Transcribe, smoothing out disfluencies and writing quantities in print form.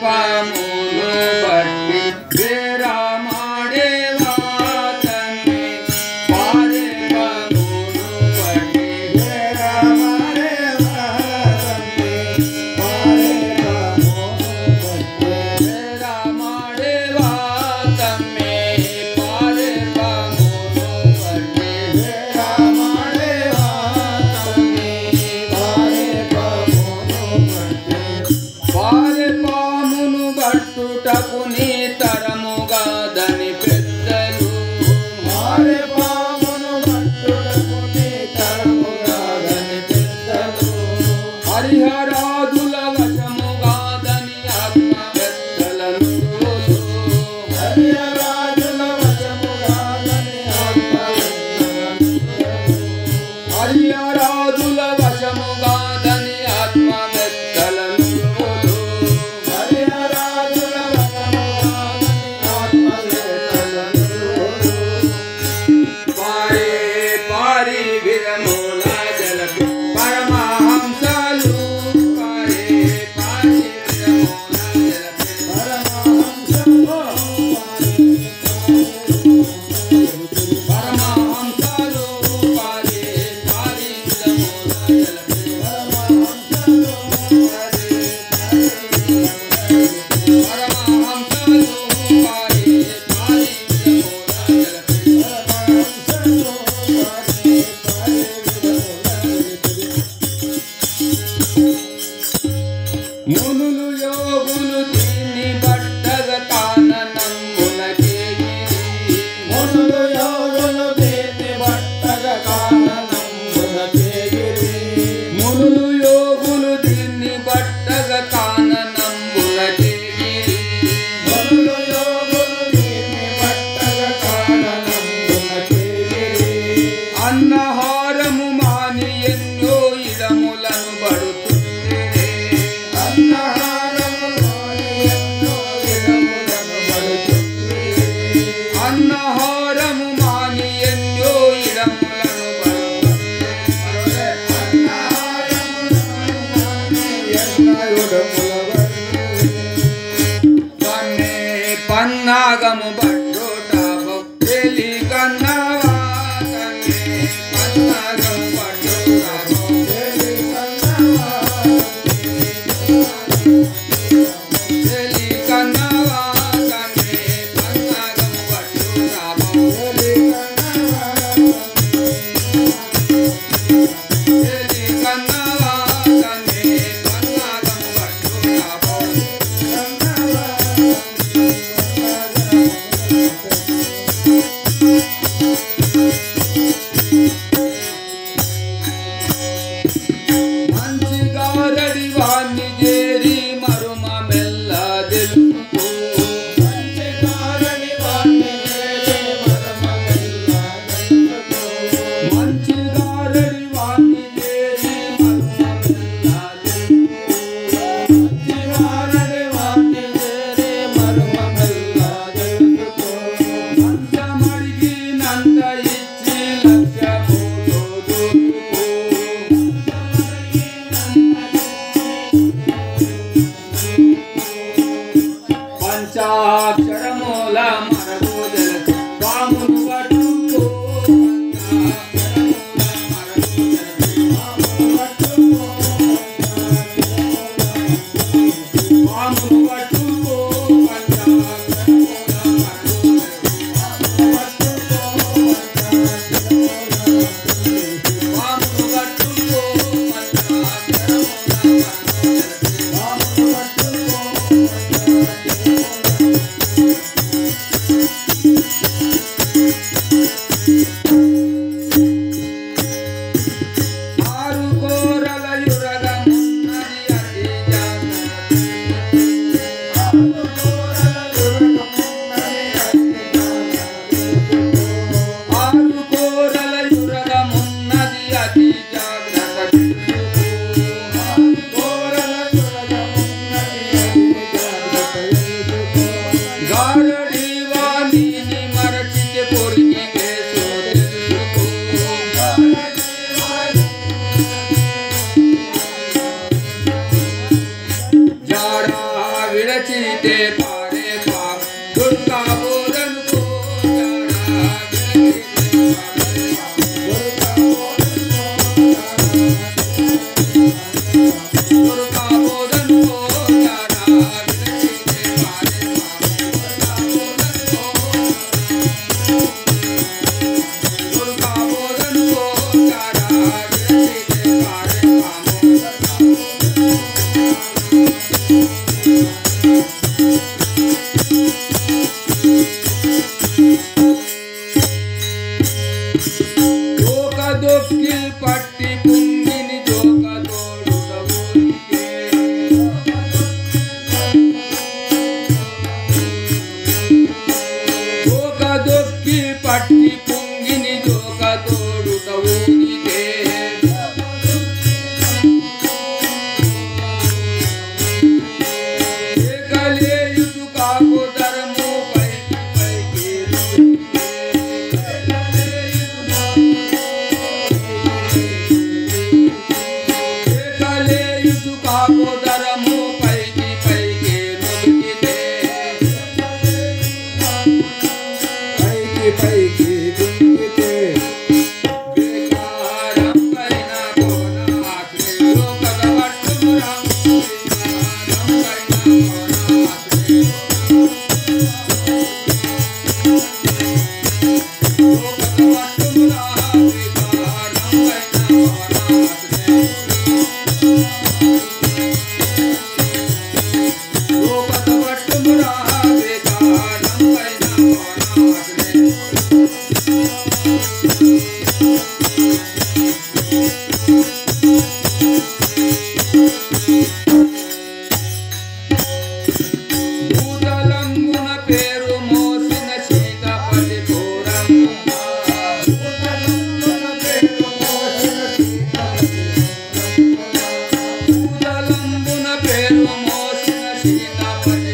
పామును బట్టి వేరా మాడేవా తమ్మి పారే పామును బట్టి వేరా మాడేవా తమ్మి పారే పామును బట్టి వేరా మాడేవా తమ్మి పారే పామును బట్టి వేరా మాడేవా తమ్మి పారే పామును బట్టి పారే పామును బట్టుటకు నీ తరముగాదని పెద్దలు పారే పామును బట్టుటకు నీ తరముగాదని పెద్దలు హరిహరాదుల వశముగాదని ఆత్మ పెద్దలను హరిహరాదుల వశముగాదని ఆత్మ పెద్దలను హరిహరాదుల వశముగాదని ఆత్మ పెద్దలను హరిహరాదుల వశముగాదని ఆత్మ పెద్దలను పారే పారి విరముల జలపు పరమహంసలు పారే పారి విరముల జలపు పరమహంసలు పరమహంసలు పారే పారి విరముల జలపు పరమహంసలు పారే పరమహంసలు పారే పారి విరముల మునులు యోగులు దీన్ని బట్టగ కాననమ్మున చేగిరి మునులు యోగులు దీన్ని బట్టగ కాననమ్మున చేగిరి మునులు యోగులు దీన్ని బట్టగ కాననమ్మున చేగిరి మునులు యోగులు దీన్ని బట్టగ కాననమ్మున చేగిరి అన్నహారము మాని ఎన్నో ఇడములను బడుతుందిరే అన్నహారము మాని ఎన్నో ఇడములను బడుతుందిరే అన్నహారము మాని ఎన్నో ఇడములను బడుతుందిరే అన్నహారము మాని ఎన్నో ఇడములను పన్నే పన్నాగము బట్టుట భక్తి కన్నవా తన్నే పన్నాగము బట్టుట భక్తి కన్నవా తెలి కన్నవా తన్నే పన్నాగము బట్టుట భక్తి కన్నవా తెలి కన్నవా తన్నే పన్నాగము బట్టుట భక్తి కన్నవా మంచిగా రడివాన్ని చేరి మరుమ మెల్ల తెలుపు మంచిగా రడివాన్ని చేరి మరుమ మెల్ల తెలుపు మంచిగా రడివాన్ని చేరి మరుమ మెల్ల తెలుపు మంచిగా రడివాన్ని చేరి మరుమ మెల్ల తెలుపు మంచమడిగినంత ఇచ్చి లక్ష్యములో దొరుకు పంచాక్షరముల మరగు జలసి పామును పట్టుకో పామును పట్టుకో పంచాక్షరముల మరగు పామును పట్టుకో పంచాక్షరముల మరగు విరచితే పారే పామ దుర్గా బోధన్ కో తారా దుర్గా బోధన్ కో తారా విరచితే పారే దుర్గా బోధన్ కో తారా విరచితే పారే దొక్కిల్ పట్టి పుంగిని జోక తోడుటవునికే జోక దొక్కిల్ పట్టి పుంగిని జోక తోడుటవునికే ఏకలేయుడు కాకు ధర్ము పైకి పైకి కాకుదరము పైకి పైకి నుదికితే పైకి పైకి దుంగితే వికారం పైన భవనాత్రి లోకద వట్టురా వికారం పైన భవనాత్రి లోకద వట్టురా వికారం పైన భవనాత్రి భూతలంబున పేరు మోసిన సీతాపతి పూరమ్మ భూతలంబున పేరు మోసిన సీతాపతి